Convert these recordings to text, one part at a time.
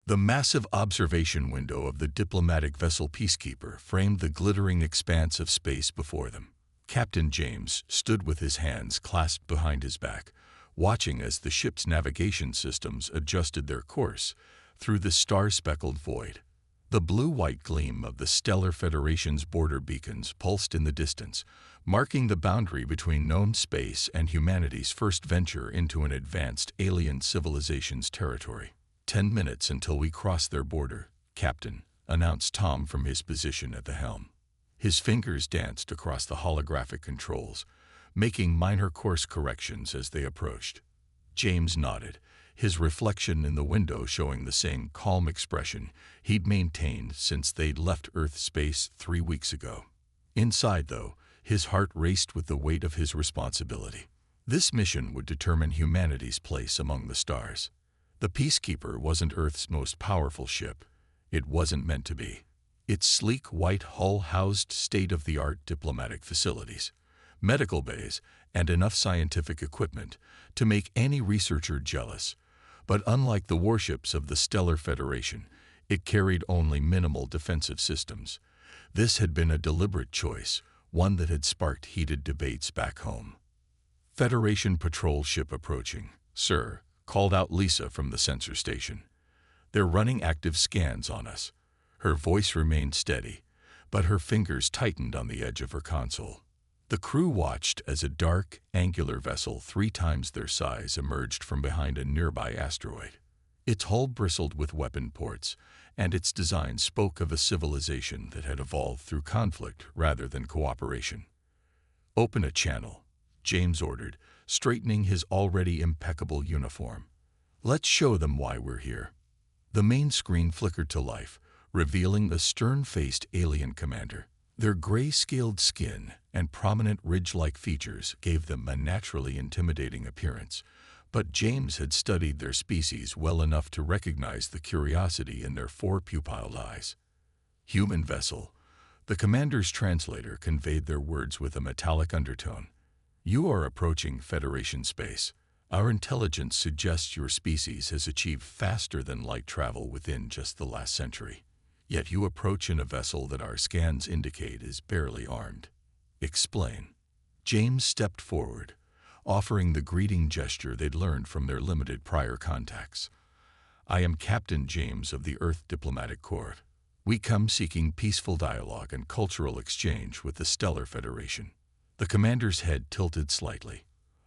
The massive observation window of the diplomatic vessel Peacekeeper framed the glittering expanse of space before them. Captain James stood with his hands clasped behind his back, watching as the ship's navigation systems adjusted their course through the star-speckled void. The blue-white gleam of the Stellar Federation's border beacons pulsed in the distance, marking the boundary between known space and humanity's first venture into an advanced alien civilization's territory. 10 minutes until we cross their border, Captain, announced Tom from his position at the helm. His fingers danced across the holographic controls, making minor course corrections as they approached. James nodded, his reflection in the window showing the same calm expression he'd maintained since they'd left Earth space 3 weeks ago. Inside, though, his heart raced with the weight of his responsibility. This mission would determine humanity's place among the stars. The Peacekeeper wasn't Earth's most powerful ship. It wasn't meant to be. Its sleek white hull housed state-of-the-art diplomatic facilities, medical bays, and enough scientific equipment to make any researcher jealous. But unlike the warships of the Stellar Federation, it carried only minimal defensive systems. This had been a deliberate choice, one that had sparked heated debates back home. Federation patrol ship approaching, sir, called out Lisa from the sensor station. They're running active scans on us. Her voice remained steady, but her fingers tightened on the edge of her console. The crew watched as a dark, angular vessel 3 times their size emerged from behind a nearby asteroid. Its hull bristled with weapon ports, and its design spoke of a civilization that had evolved through conflict rather than cooperation. "Open a channel," James ordered, straightening his already impeccable uniform. "Let's show them why we're here." The main screen flickered to life, revealing the stern-faced alien commander. Their gray-scaled skin and prominent ridge-like features gave them a naturally intimidating appearance, but James had studied their species well enough to recognize the curiosity in their 4 pupilled eyes. "Human vessel," the commander's translator conveyed their words with a metallic undertone. "You are approaching Federation space. Our intelligence suggests your species has achieved faster-than-light travel within just the last century. Yet you approach in a vessel that our scans indicate is barely armed. Explain." James stepped forward, offering the greeting gesture they'd learned from their limited prior contacts. "I am Captain James of the Earth Diplomatic Corps. We come seeking peaceful dialogue and cultural exchange with the Stellar Federation." The commander's head tilted slightly.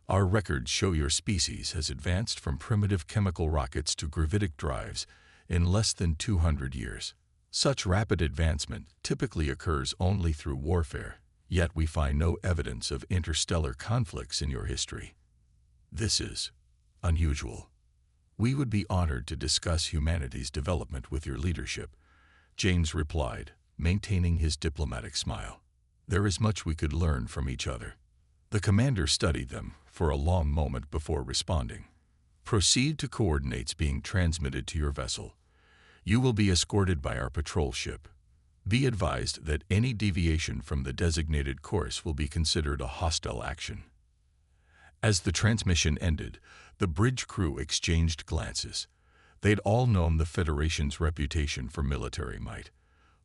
"Our records show your species has advanced from primitive chemical rockets to gravitic drives in less than 200 years. Such rapid advancement typically occurs only through warfare, yet we find no evidence of interstellar conflicts in your history. This is unusual. We would be honored to discuss humanity's development with your leadership," James replied, maintaining his diplomatic smile. "There is much we could learn from each other." The commander studied them for a long moment before responding. "Proceed to coordinates being transmitted to your vessel. You will be escorted by our patrol ship. Be advised that any deviation from the designated course will be considered a hostile action." As the transmission ended, the bridge crew exchanged glances. They'd all known the Federation's reputation for military might,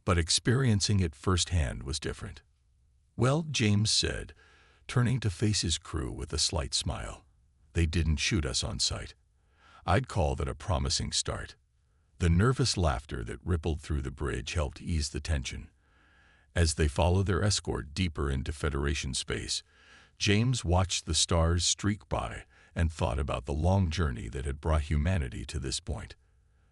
but experiencing it firsthand was different. "Well," James said, turning to face his crew with a slight smile, "they didn't shoot us on sight. I'd call that a promising start." The nervous laughter that rippled through the bridge helped ease the tension. As they followed their escort deeper into Federation space, James watched the stars streak by and thought about the long journey that had brought humanity to this point.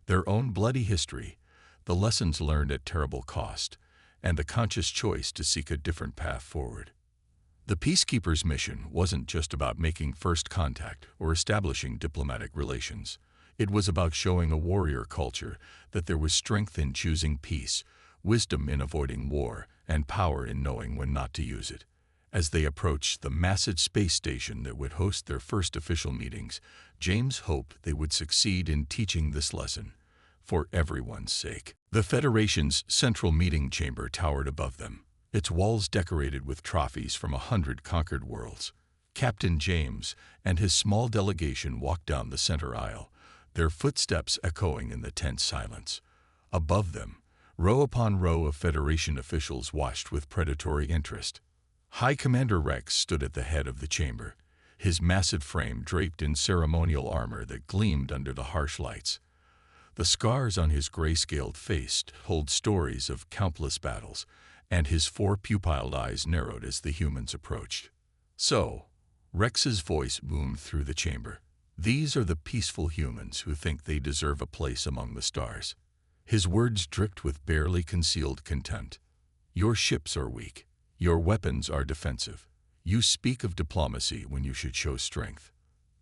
Their own bloody history, the lessons learned at terrible cost, and the conscious choice to seek a different path forward. The Peacekeeper's mission wasn't just about making first contact or establishing diplomatic relations. It was about showing a warrior culture that there was strength in choosing peace, wisdom in avoiding war, and power in knowing when not to use it. As they approached the massive space station that would host their first official meetings, James hoped they would succeed in teaching this lesson, for everyone's sake. The Federation's central meeting chamber towered above them, its walls decorated with trophies from 100 conquered worlds. Captain James and his small delegation walked down the center aisle, their footsteps echoing in the tense silence. Above them, row upon row of Federation officials watched with predatory interest. High Commander Rex stood at the head of the chamber, his massive frame draped in ceremonial armor that gleamed under the harsh lights. The scars on his gray-scaled face told stories of countless battles, and his four pupilled eyes narrowed as the humans approached. "So," Rex's voice boomed through the chamber, "these are the peaceful humans who think they deserve a place among the stars." His words dripped with barely concealed contempt. "Your ships are weak. Your weapons are defensive. You speak of diplomacy when you should show strength."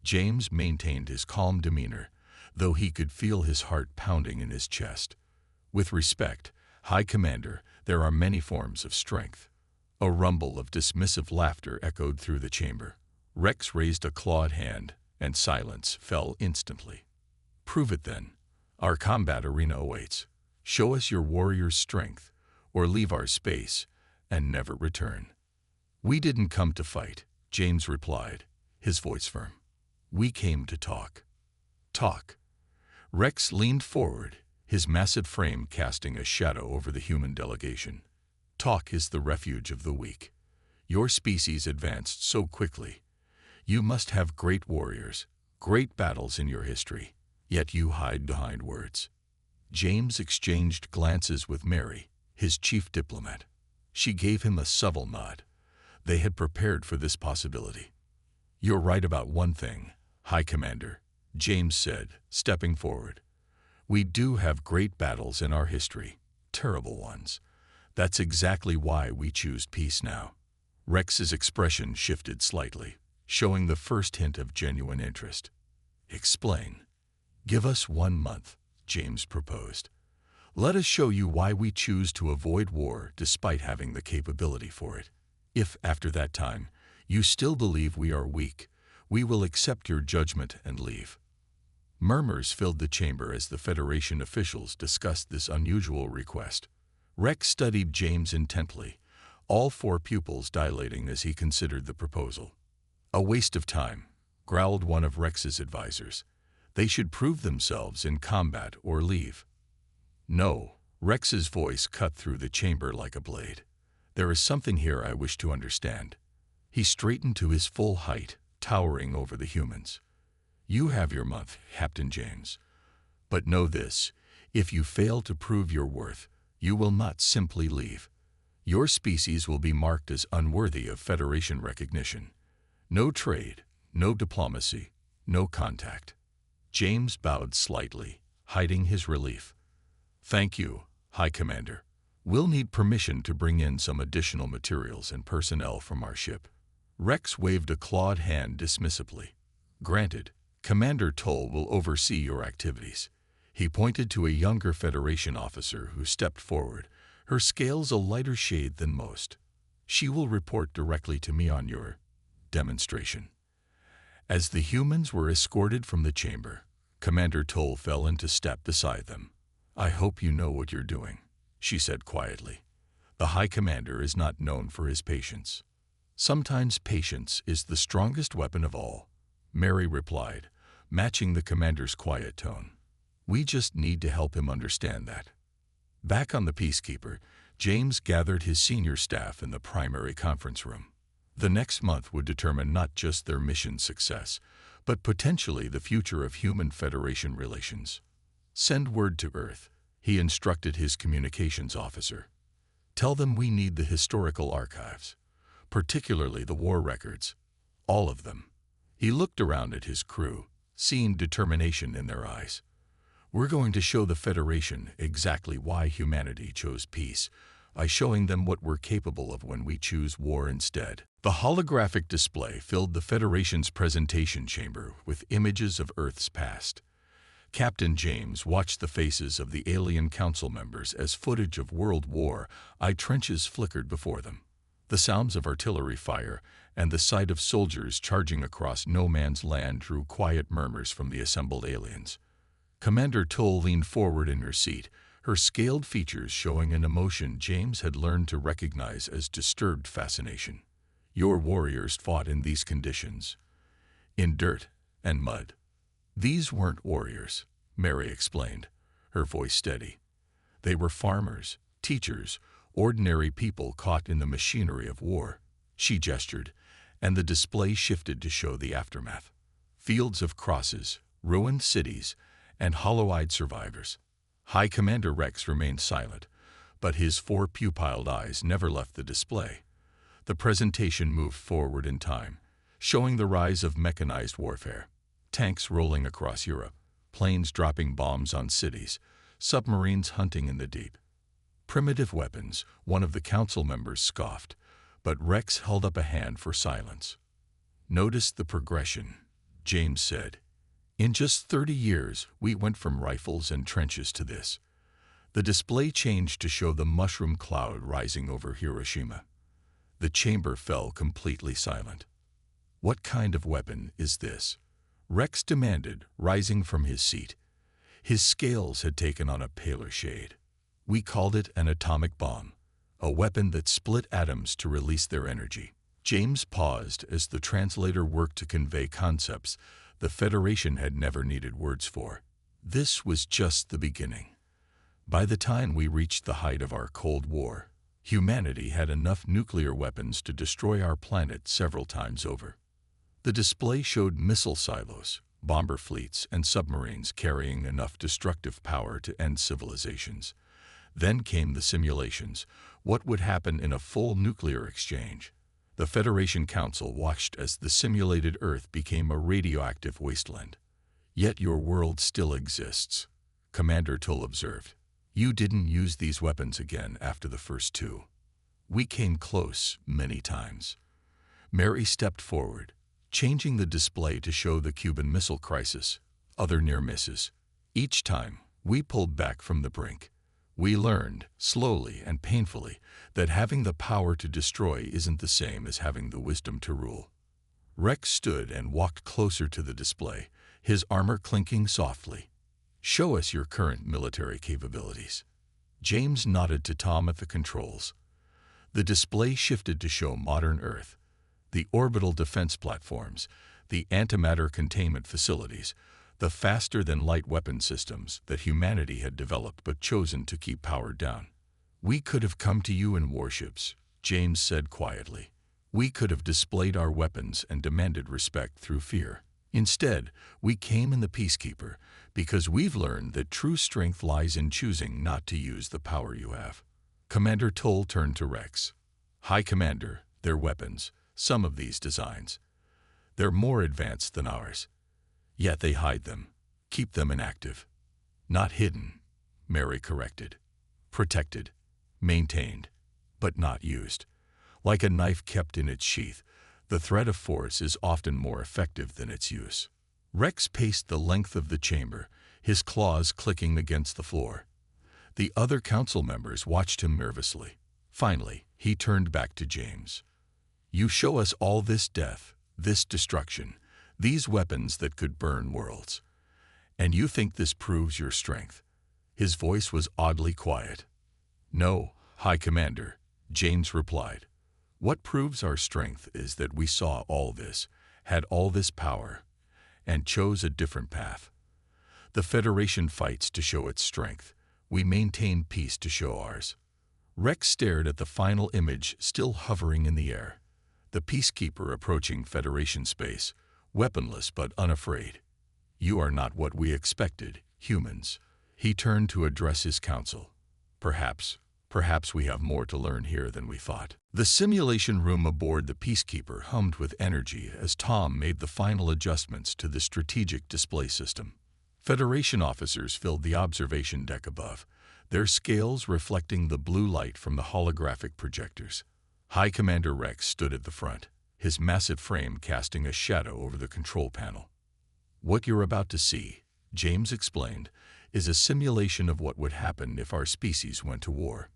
James maintained his calm demeanor, though he could feel his heart pounding in his chest. "With respect, High Commander, there are many forms of strength." A rumble of dismissive laughter echoed through the chamber. Rex raised a clawed hand, and silence fell instantly. "Prove it then. Our combat arena awaits. Show us your warrior's strength, or leave our space and never return." "We didn't come to fight," James replied, his voice firm. "We came to talk." "Talk." Rex leaned forward, his massive frame casting a shadow over the human delegation. "Talk is the refuge of the weak. Your species advanced so quickly. You must have great warriors, great battles in your history, yet you hide behind words." James exchanged glances with Mary, his chief diplomat. She gave him a subtle nod. They had prepared for this possibility. "You're right about one thing, High Commander," James said, stepping forward. "We do have great battles in our history, terrible ones. That's exactly why we choose peace now." Rex's expression shifted slightly, showing the first hint of genuine interest. "Explain." "Give us 1 month," James proposed. "Let us show you why we choose to avoid war despite having the capability for it. If, after that time, you still believe we are weak, we will accept your judgment and leave." Murmurs filled the chamber as the Federation officials discussed this unusual request. Rex studied James intently, all four pupils dilating as he considered the proposal. "A waste of time," growled one of Rex's advisors. "They should prove themselves in combat or leave." "No," Rex's voice cut through the chamber like a blade. "There is something here I wish to understand." He straightened to his full height, towering over the humans. "You have your month, Captain James. But know this, if you fail to prove your worth, you will not simply leave. Your species will be marked as unworthy of Federation recognition. No trade, no diplomacy, no contact." James bowed slightly, hiding his relief. "Thank you, High Commander. We'll need permission to bring in some additional materials and personnel from our ship." Rex waved a clawed hand dismissively. "Granted, Commander Toll will oversee your activities." He pointed to a younger Federation officer who stepped forward, her scales a lighter shade than most. "She will report directly to me on your demonstration." As the humans were escorted from the chamber, Commander Toll fell into step beside them. "I hope you know what you're doing," she said quietly. "The High Commander is not known for his patience." "Sometimes patience is the strongest weapon of all," Mary replied, matching the commander's quiet tone. "We just need to help him understand that." Back on the Peacekeeper, James gathered his senior staff in the primary conference room. The next month would determine not just their mission's success, but potentially the future of human Federation relations. "Send word to Earth," he instructed his communications officer. "Tell them we need the historical archives, particularly the war records. All of them." He looked around at his crew, seeing determination in their eyes. "We're going to show the Federation exactly why humanity chose peace, by showing them what we're capable of when we choose war instead." The holographic display filled the Federation's presentation chamber with images of Earth's past. Captain James watched the faces of the alien council members as footage of World War I trenches flickered before them. The sounds of artillery fire and the sight of soldiers charging across no man's land drew quiet murmurs from the assembled aliens. Commander Toll leaned forward in her seat, her scaled features showing an emotion James had learned to recognize as disturbed fascination. "Your warriors fought in these conditions, in dirt and mud. These weren't warriors. Mary explained, her voice steady. They were farmers, teachers, ordinary people caught in the machinery of war. She gestured, and the display shifted to show the aftermath. Fields of crosses, ruined cities, and hollow-eyed survivors. High Commander Rex remained silent, but his four pupilled eyes never left the display. The presentation moved forward in time, showing the rise of mechanized warfare. Tanks rolling across Europe, planes dropping bombs on cities, submarines hunting in the deep. Primitive weapons, one of the council members scoffed, but Rex held up a hand for silence. Notice the progression, James said. In just 30 years, we went from rifles and trenches to this. The display changed to show the mushroom cloud rising over Hiroshima. The chamber fell completely silent. What kind of weapon is this? Rex demanded, rising from his seat. His scales had taken on a paler shade. We called it an atomic bomb, a weapon that split atoms to release their energy. James paused as the translator worked to convey concepts the Federation had never needed words for. This was just the beginning. By the time we reached the height of our Cold War, humanity had enough nuclear weapons to destroy our planet several times over. The display showed missile silos, bomber fleets, and submarines carrying enough destructive power to end civilizations. Then came the simulations. What would happen in a full nuclear exchange? The Federation Council watched as the simulated Earth became a radioactive wasteland. Yet your world still exists, Commander Tull observed. You didn't use these weapons again after the first two. We came close many times. Mary stepped forward, changing the display to show the Cuban Missile Crisis, other near misses. Each time, we pulled back from the brink. We learned, slowly and painfully, that having the power to destroy isn't the same as having the wisdom to rule. Rex stood and walked closer to the display, his armor clinking softly. Show us your current military capabilities. James nodded to Tom at the controls. The display shifted to show modern Earth, the orbital defense platforms, the antimatter containment facilities, the faster-than-light weapon systems that humanity had developed but chosen to keep powered down. We could have come to you in warships, James said quietly. We could have displayed our weapons and demanded respect through fear. Instead, we came in the Peacekeeper because we've learned that true strength lies in choosing not to use the power you have. Commander Tull turned to Rex. High Commander, their weapons, some of these designs. They're more advanced than ours. Yet they hide them, keep them inactive. Not hidden, Mary corrected. Protected, maintained, but not used. Like a knife kept in its sheath, the threat of force is often more effective than its use. Rex paced the length of the chamber, his claws clicking against the floor. The other council members watched him nervously. Finally, he turned back to James. You show us all this death, this destruction, these weapons that could burn worlds. And you think this proves your strength? His voice was oddly quiet. No, High Commander, James replied. What proves our strength is that we saw all this, had all this power, and chose a different path. The Federation fights to show its strength. We maintain peace to show ours. Rex stared at the final image still hovering in the air. The Peacekeeper approaching Federation space, weaponless but unafraid. You are not what we expected, humans. He turned to address his council. Perhaps we have more to learn here than we thought. The simulation room aboard the Peacekeeper hummed with energy as Tom made the final adjustments to the strategic display system. Federation officers filled the observation deck above, their scales reflecting the blue light from the holographic projectors. High Commander Rex stood at the front, his massive frame casting a shadow over the control panel. What you're about to see, James explained, is a simulation of what would happen if our species went to war.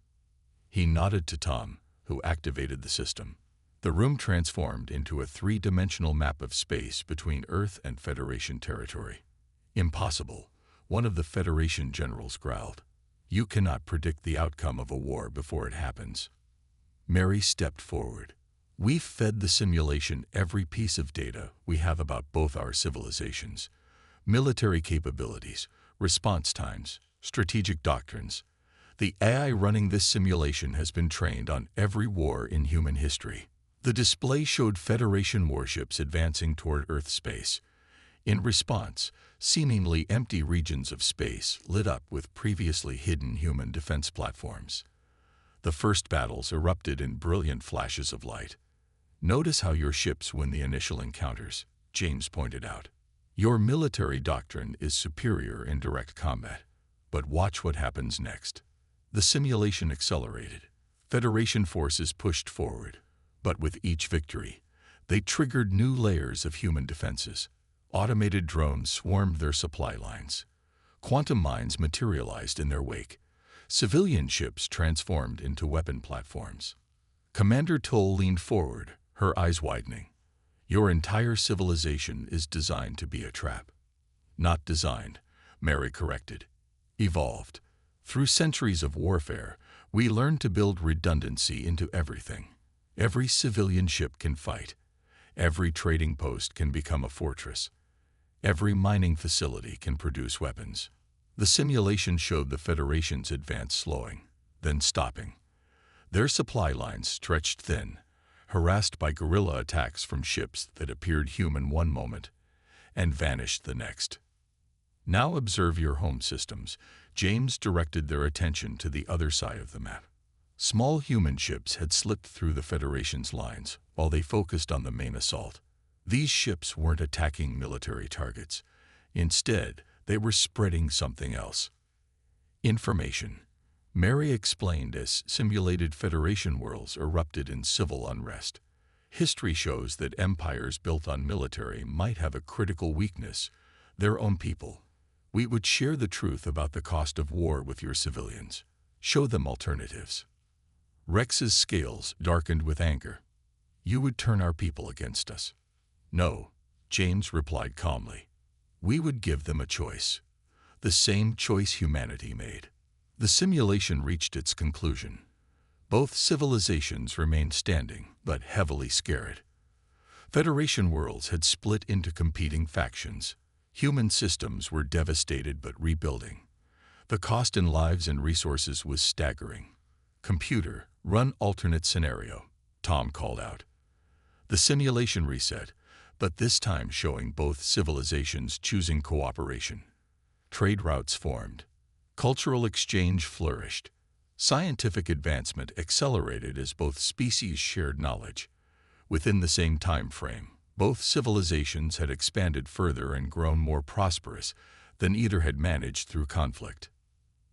He nodded to Tom, who activated the system. The room transformed into a three-dimensional map of space between Earth and Federation territory. Impossible, one of the Federation generals growled. You cannot predict the outcome of a war before it happens. Mary stepped forward. We've fed the simulation every piece of data we have about both our civilizations. Military capabilities, response times, strategic doctrines. The AI running this simulation has been trained on every war in human history. The display showed Federation warships advancing toward Earth space. In response, seemingly empty regions of space lit up with previously hidden human defense platforms. The first battles erupted in brilliant flashes of light. Notice how your ships win the initial encounters, James pointed out. Your military doctrine is superior in direct combat. But watch what happens next. The simulation accelerated. Federation forces pushed forward. But with each victory, they triggered new layers of human defenses. Automated drones swarmed their supply lines. Quantum mines materialized in their wake. Civilian ships transformed into weapon platforms. Commander Toll leaned forward, her eyes widening. Your entire civilization is designed to be a trap. Not designed, Mary corrected. Evolved. Through centuries of warfare, we learned to build redundancy into everything. Every civilian ship can fight. Every trading post can become a fortress. Every mining facility can produce weapons. The simulation showed the Federation's advance slowing, then stopping. Their supply lines stretched thin, harassed by guerrilla attacks from ships that appeared human one moment and vanished the next. Now observe your home systems. James directed their attention to the other side of the map. Small human ships had slipped through the Federation's lines while they focused on the main assault. These ships weren't attacking military targets. Instead, they were spreading something else. Information. Mary explained as simulated Federation worlds erupted in civil unrest. History shows that empires built on military might have a critical weakness: their own people. We would share the truth about the cost of war with your civilians. Show them alternatives. Rex's scales darkened with anger. You would turn our people against us. No, James replied calmly. We would give them a choice. The same choice humanity made. The simulation reached its conclusion. Both civilizations remained standing, but heavily scarred. Federation worlds had split into competing factions. Human systems were devastated but rebuilding. The cost in lives and resources was staggering. Computer, run alternate scenario, Tom called out. The simulation reset, but this time showing both civilizations choosing cooperation. Trade routes formed. Cultural exchange flourished. Scientific advancement accelerated as both species shared knowledge. Within the same time frame, both civilizations had expanded further and grown more prosperous than either had managed through conflict.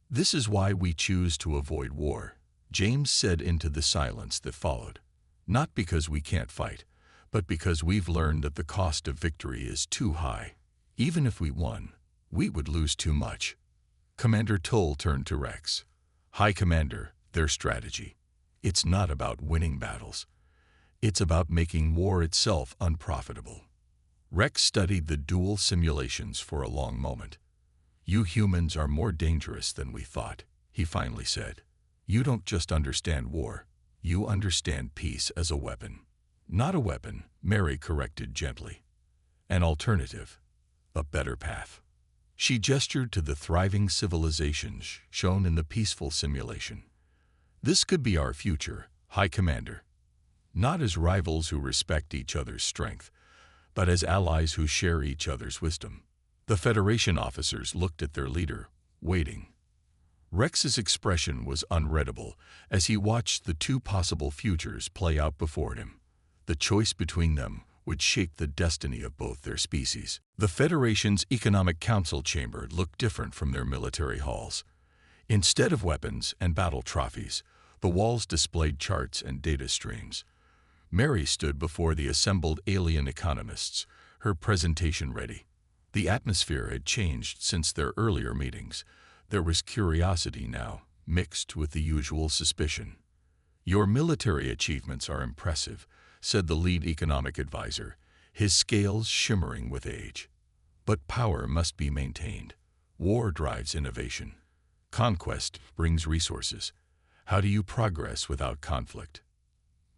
This is why we choose to avoid war, James said into the silence that followed. Not because we can't fight, but because we've learned that the cost of victory is too high. Even if we won, we would lose too much. Commander Toll turned to Rex. High Commander, their strategy. It's not about winning battles. It's about making war itself unprofitable. Rex studied the dual simulations for a long moment. You humans are more dangerous than we thought, he finally said. You don't just understand war. You understand peace as a weapon. Not a weapon, Mary corrected gently. An alternative. A better path. She gestured to the thriving civilizations shown in the peaceful simulation. This could be our future, High Commander. Not as rivals who respect each other's strength, but as allies who share each other's wisdom. The Federation officers looked at their leader, waiting. Rex's expression was unreadable as he watched the two possible futures play out before him. The choice between them would shape the destiny of both their species. The Federation's Economic Council chamber looked different from their military halls. Instead of weapons and battle trophies, the walls displayed charts and data streams. Mary stood before the assembled alien economists, her presentation ready. The atmosphere had changed since their earlier meetings. There was curiosity now, mixed with the usual suspicion. Your military achievements are impressive, said the lead economic advisor, his scales shimmering with age. But power must be maintained. War drives innovation. Conquest brings resources. How do you progress without conflict?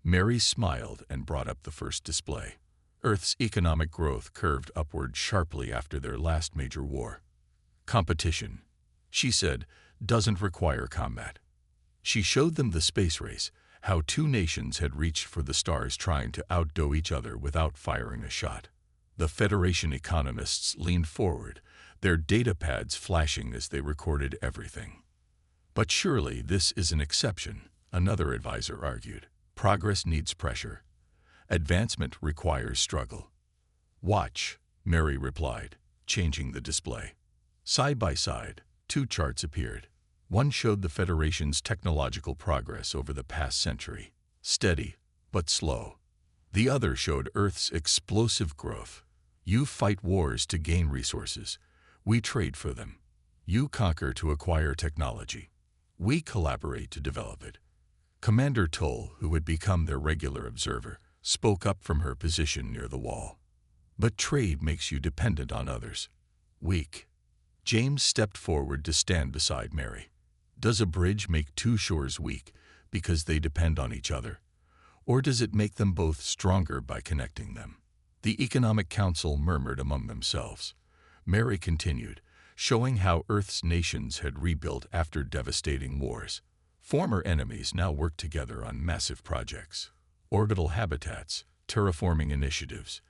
Mary smiled and brought up the first display. Earth's economic growth curved upward sharply after their last major war. Competition, she said, doesn't require combat. She showed them the space race, how two nations had reached for the stars trying to outdo each other without firing a shot. The Federation economists leaned forward, their data pads flashing as they recorded everything. But surely this is an exception, another advisor argued. Progress needs pressure. Advancement requires struggle. Watch, Mary replied, changing the display. Side by side, two charts appeared. One showed the Federation's technological progress over the past century, steady but slow. The other showed Earth's explosive growth. You fight wars to gain resources. We trade for them. You conquer to acquire technology. We collaborate to develop it. Commander Tull, who had become their regular observer, spoke up from her position near the wall. But trade makes you dependent on others. Weak. James stepped forward to stand beside Mary. Does a bridge make two shores weak because they depend on each other? Or does it make them both stronger by connecting them? The Economic Council murmured among themselves. Mary continued, showing how Earth's nations had rebuilt after devastating wars. Former enemies now work together on massive projects. Orbital habitats, terraforming initiatives,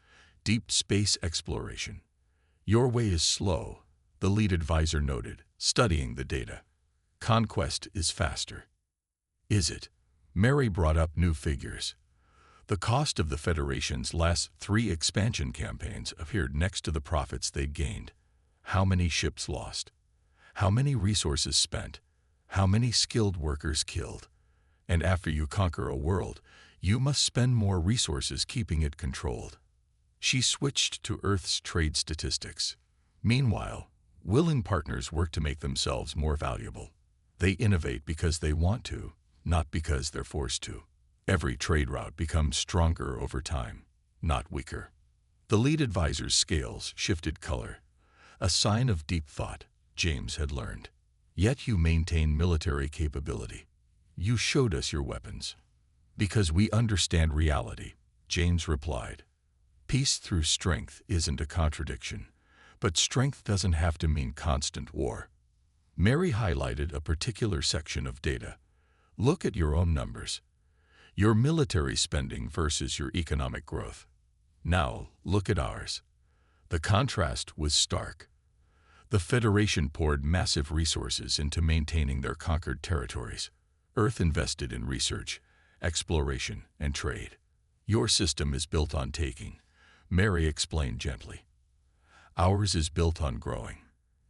deep space exploration. Your way is slow, the lead advisor noted, studying the data. Conquest is faster. Is it? Mary brought up new figures. The cost of the Federation's last 3 expansion campaigns appeared next to the profits they'd gained. How many ships lost? How many resources spent? How many skilled workers killed? And after you conquer a world, you must spend more resources keeping it controlled. She switched to Earth's trade statistics. Meanwhile, willing partners work to make themselves more valuable. They innovate because they want to, not because they're forced to. Every trade route becomes stronger over time, not weaker. The lead advisor's scales shifted color, a sign of deep thought, James had learned. Yet you maintain military capability. You showed us your weapons. Because we understand reality, James replied. Peace through strength isn't a contradiction, but strength doesn't have to mean constant war. Mary highlighted a particular section of data. Look at your own numbers. Your military spending versus your economic growth. Now, look at ours. The contrast was stark. The Federation poured massive resources into maintaining their conquered territories. Earth invested in research, exploration, and trade. Your system is built on taking, Mary explained gently. Ours is built on growing.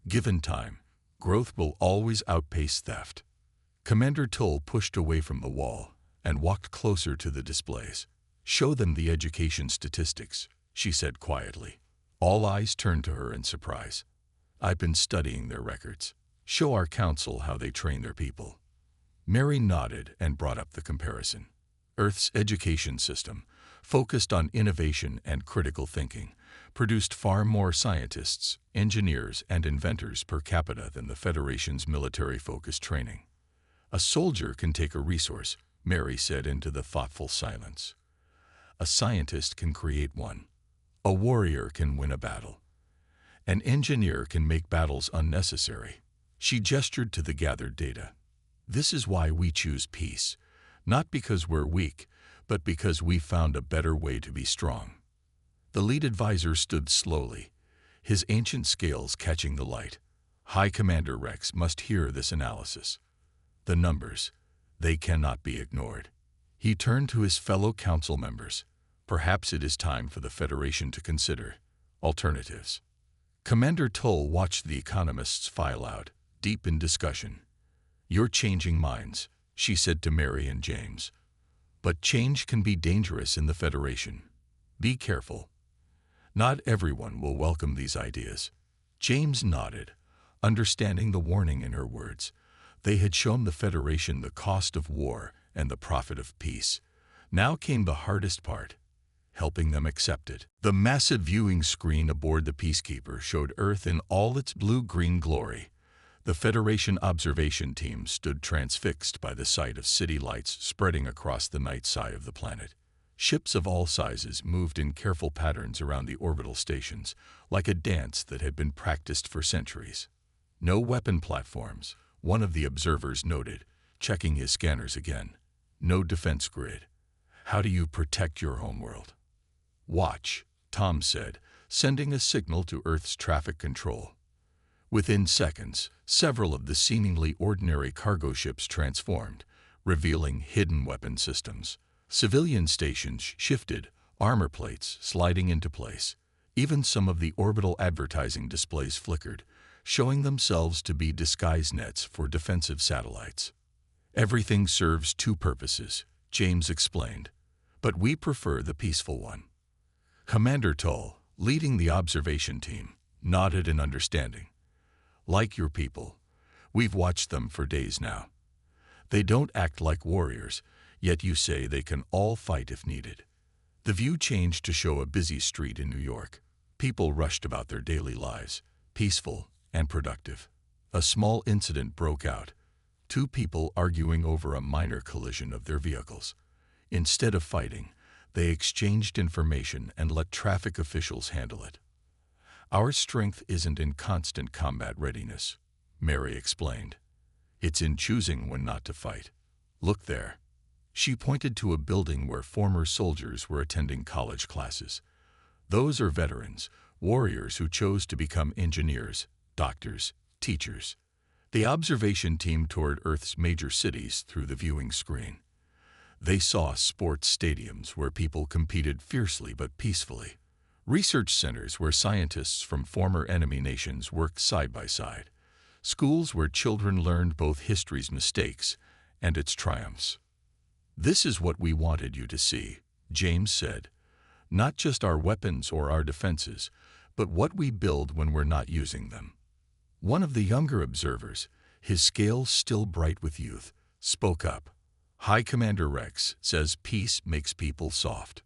Given time, growth will always outpace theft. Commander Tull pushed away from the wall and walked closer to the displays. Show them the education statistics, she said quietly. All eyes turned to her in surprise. I've been studying their records. Show our council how they train their people. Mary nodded and brought up the comparison. Earth's education system, focused on innovation and critical thinking, produced far more scientists, engineers, and inventors per capita than the Federation's military-focused training. A soldier can take a resource, Mary said into the thoughtful silence. A scientist can create one. A warrior can win a battle. An engineer can make battles unnecessary. She gestured to the gathered data. This is why we choose peace, not because we're weak, but because we found a better way to be strong. The lead advisor stood slowly, his ancient scales catching the light. High Commander Rex must hear this analysis. The numbers, they cannot be ignored. He turned to his fellow council members. Perhaps it is time for the Federation to consider alternatives. Commander Tull watched the economists file out, deep in discussion. You're changing minds, she said to Mary and James. But change can be dangerous in the Federation. Be careful. Not everyone will welcome these ideas. James nodded, understanding the warning in her words. They had shown the Federation the cost of war and the profit of peace. Now came the hardest part, helping them accept it. The massive viewing screen aboard the Peacekeeper showed Earth in all its blue-green glory. The Federation observation team stood transfixed by the sight of city lights spreading across the night side of the planet. Ships of all sizes moved in careful patterns around the orbital stations, like a dance that had been practiced for centuries. No weapon platforms, one of the observers noted, checking his scanners again. No defense grid. How do you protect your homeworld? Watch, Tom said, sending a signal to Earth's traffic control. Within seconds, several of the seemingly ordinary cargo ships transformed, revealing hidden weapon systems. Civilian stations shifted, armor plates sliding into place. Even some of the orbital advertising displays flickered, showing themselves to be disguise nets for defensive satellites. Everything serves two purposes, James explained, but we prefer the peaceful one. Commander Tull, leading the observation team, nodded in understanding. Like your people, we've watched them for days now. They don't act like warriors, yet you say they can all fight if needed. The view changed to show a busy street in New York. People rushed about their daily lives, peaceful and productive. A small incident broke out. Two people arguing over a minor collision of their vehicles. Instead of fighting, they exchanged information and let traffic officials handle it. Our strength isn't in constant combat readiness, Mary explained. It's in choosing when not to fight. Look there. She pointed to a building where former soldiers were attending college classes. Those are veterans, warriors who chose to become engineers, doctors, teachers. The observation team toured Earth's major cities through the viewing screen. They saw sports stadiums where people competed fiercely but peacefully. Research centers where scientists from former enemy nations worked side by side. Schools where children learned both history's mistakes and its triumphs. This is what we wanted you to see, James said. Not just our weapons or our defenses, but what we build when we're not using them. One of the younger observers, his scales still bright with youth, spoke up. High Commander Rex says peace makes people soft,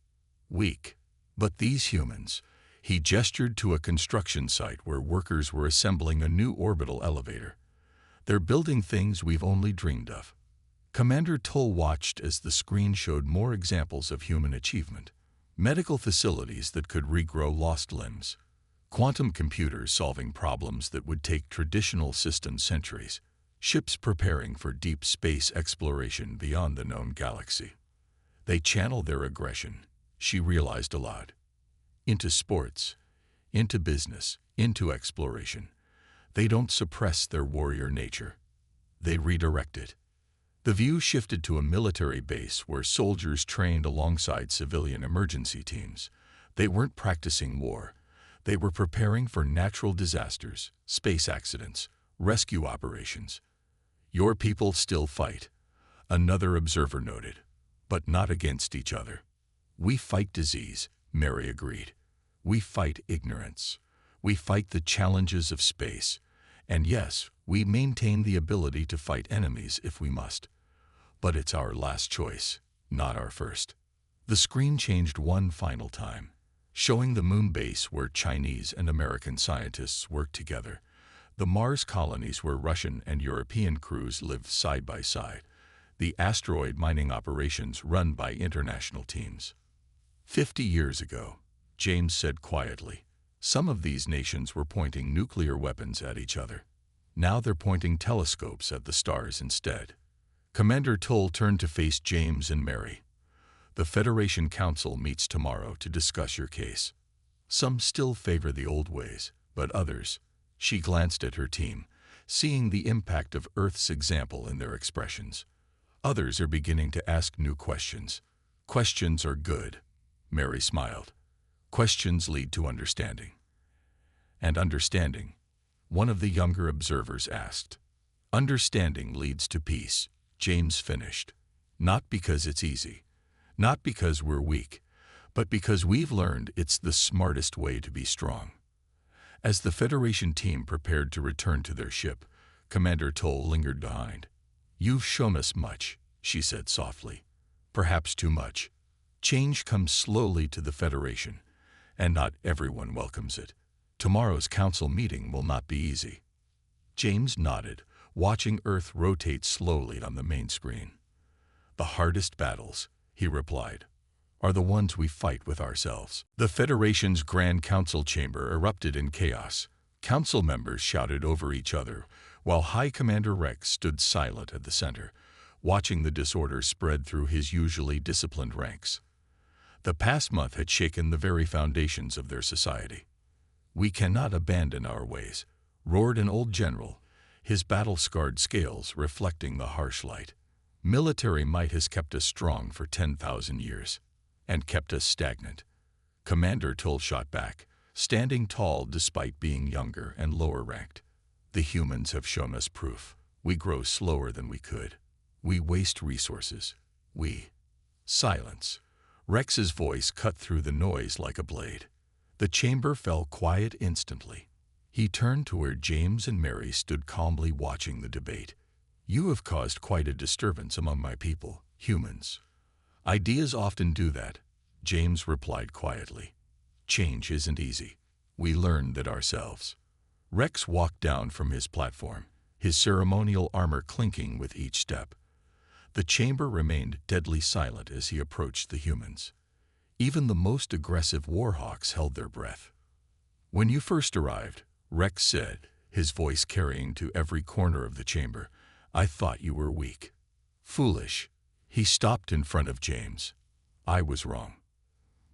weak. But these humans, he gestured to a construction site where workers were assembling a new orbital elevator. They're building things we've only dreamed of. Commander Tull watched as the screen showed more examples of human achievement. Medical facilities that could regrow lost limbs. Quantum computers solving problems that would take traditional systems centuries. Ships preparing for deep space exploration beyond the known galaxy. They channel their aggression, she realized aloud, into sports, into business, into exploration. They don't suppress their warrior nature. They redirect it. The view shifted to a military base where soldiers trained alongside civilian emergency teams. They weren't practicing war. They were preparing for natural disasters, space accidents, rescue operations. Your people still fight, another observer noted, but not against each other. We fight disease, Mary agreed. We fight ignorance. We fight the challenges of space. And yes, we maintain the ability to fight enemies if we must. But it's our last choice, not our first. The screen changed one final time, showing the moon base where Chinese and American scientists worked together. The Mars colonies where Russian and European crews lived side by side. The asteroid mining operations run by international teams. 50 years ago, James said quietly, some of these nations were pointing nuclear weapons at each other. Now they're pointing telescopes at the stars instead. Commander Tull turned to face James and Mary. The Federation Council meets tomorrow to discuss your case. Some still favor the old ways, but others, she glanced at her team, seeing the impact of Earth's example in their expressions. Others are beginning to ask new questions. Questions are good, Mary smiled. Questions lead to understanding. And understanding, one of the younger observers asked. Understanding leads to peace, James finished. Not because it's easy, not because we're weak, but because we've learned it's the smartest way to be strong. As the Federation team prepared to return to their ship, Commander Tull lingered behind. You've shown us much, she said softly. Perhaps too much. Change comes slowly to the Federation, and not everyone welcomes it. Tomorrow's council meeting will not be easy. James nodded, watching Earth rotate slowly on the main screen. The hardest battles, he replied, are the ones we fight with ourselves. The Federation's Grand Council chamber erupted in chaos. Council members shouted over each other, while High Commander Rex stood silent at the center, watching the disorder spread through his usually disciplined ranks. The past month had shaken the very foundations of their society. "We cannot abandon our ways," roared an old general, his battle-scarred scales reflecting the harsh light. "Military might has kept us strong for 10,000 years, and kept us stagnant." Commander Tull shot back, standing tall despite being younger and lower ranked. "The humans have shown us proof. We grow slower than we could. We waste resources. We—" Silence. Rex's voice cut through the noise like a blade. The chamber fell quiet instantly. He turned to where James and Mary stood calmly watching the debate. "You have caused quite a disturbance among my people, humans." "Ideas often do that," James replied quietly. "Change isn't easy. We learned that ourselves." Rex walked down from his platform, his ceremonial armor clinking with each step. The chamber remained deadly silent as he approached the humans. Even the most aggressive warhawks held their breath. "When you first arrived," Rex said, his voice carrying to every corner of the chamber, "I thought you were weak. Foolish." He stopped in front of James. "I was wrong."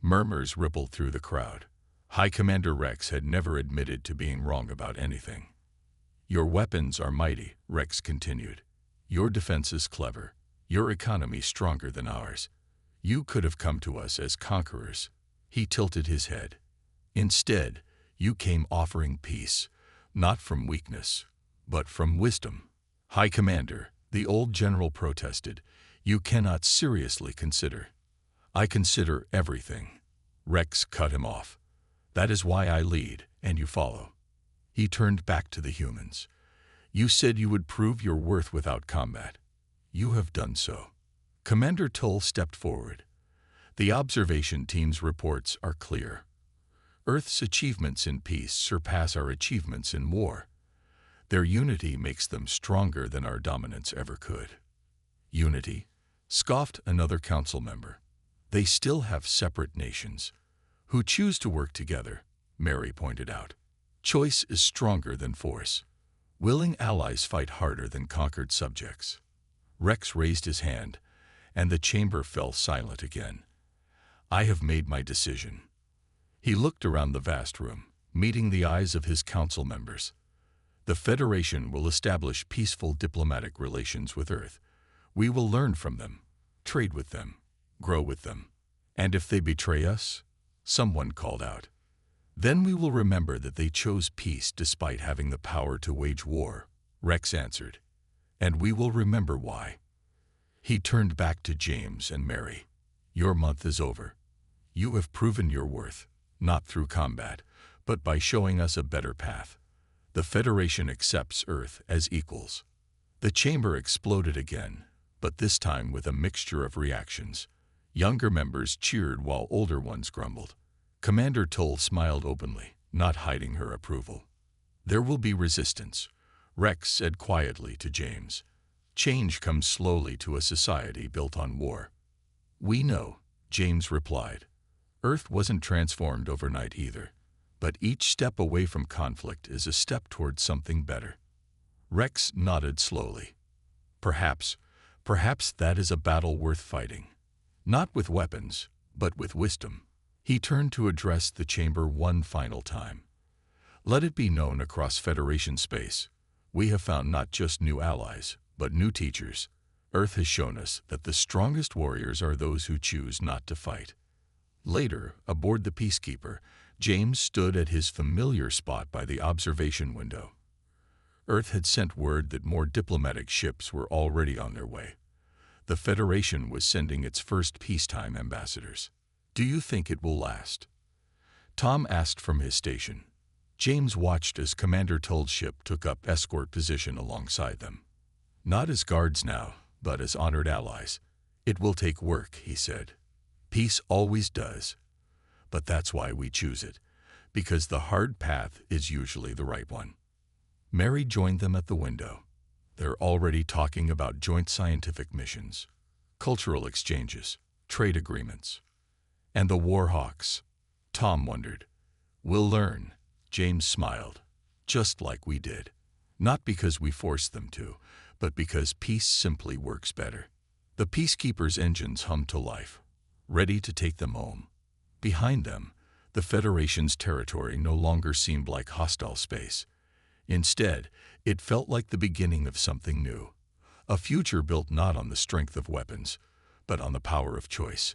Murmurs rippled through the crowd. High Commander Rex had never admitted to being wrong about anything. "Your weapons are mighty," Rex continued. "Your defense is clever. Your economy stronger than ours. You could have come to us as conquerors." He tilted his head. "Instead, you came offering peace, not from weakness, but from wisdom." "High Commander," the old general protested, "you cannot seriously consider." "I consider everything." Rex cut him off. "That is why I lead, and you follow." He turned back to the humans. "You said you would prove your worth without combat. You have done so." Commander Tull stepped forward. "The observation team's reports are clear. Earth's achievements in peace surpass our achievements in war. Their unity makes them stronger than our dominance ever could." "Unity?" scoffed another council member. "They still have separate nations who choose to work together," Mary pointed out. "Choice is stronger than force. Willing allies fight harder than conquered subjects." Rex raised his hand, and the chamber fell silent again. "I have made my decision." He looked around the vast room, meeting the eyes of his council members. "The Federation will establish peaceful diplomatic relations with Earth. We will learn from them, trade with them, grow with them. And if they betray us," someone called out, "then we will remember that they chose peace despite having the power to wage war," Rex answered. "And we will remember why." He turned back to James and Mary. "Your month is over. You have proven your worth, not through combat, but by showing us a better path. The Federation accepts Earth as equals." The chamber exploded again, but this time with a mixture of reactions. Younger members cheered while older ones grumbled. Commander Tull smiled openly, not hiding her approval. "There will be resistance," Rex said quietly to James. "Change comes slowly to a society built on war." "We know," James replied. "Earth wasn't transformed overnight either, but each step away from conflict is a step towards something better." Rex nodded slowly. Perhaps that is a battle worth fighting. Not with weapons, but with wisdom." He turned to address the chamber one final time. "Let it be known across Federation space, we have found not just new allies, but new teachers. Earth has shown us that the strongest warriors are those who choose not to fight." Later, aboard the Peacekeeper, James stood at his familiar spot by the observation window. Earth had sent word that more diplomatic ships were already on their way. The Federation was sending its first peacetime ambassadors. "Do you think it will last?" Tom asked from his station. James watched as Commander Tull's ship took up escort position alongside them. "Not as guards now, but as honored allies. It will take work," he said. "Peace always does. But that's why we choose it, because the hard path is usually the right one." Mary joined them at the window. "They're already talking about joint scientific missions, cultural exchanges, trade agreements. And the Warhawks?" Tom wondered. "We'll learn," James smiled. just like we did. Not because we forced them to, but because peace simply works better. The Peacekeepers' engines hummed to life, ready to take them home. Behind them, the Federation's territory no longer seemed like hostile space. Instead, it felt like the beginning of something new. A future built not on the strength of weapons, but on the power of choice.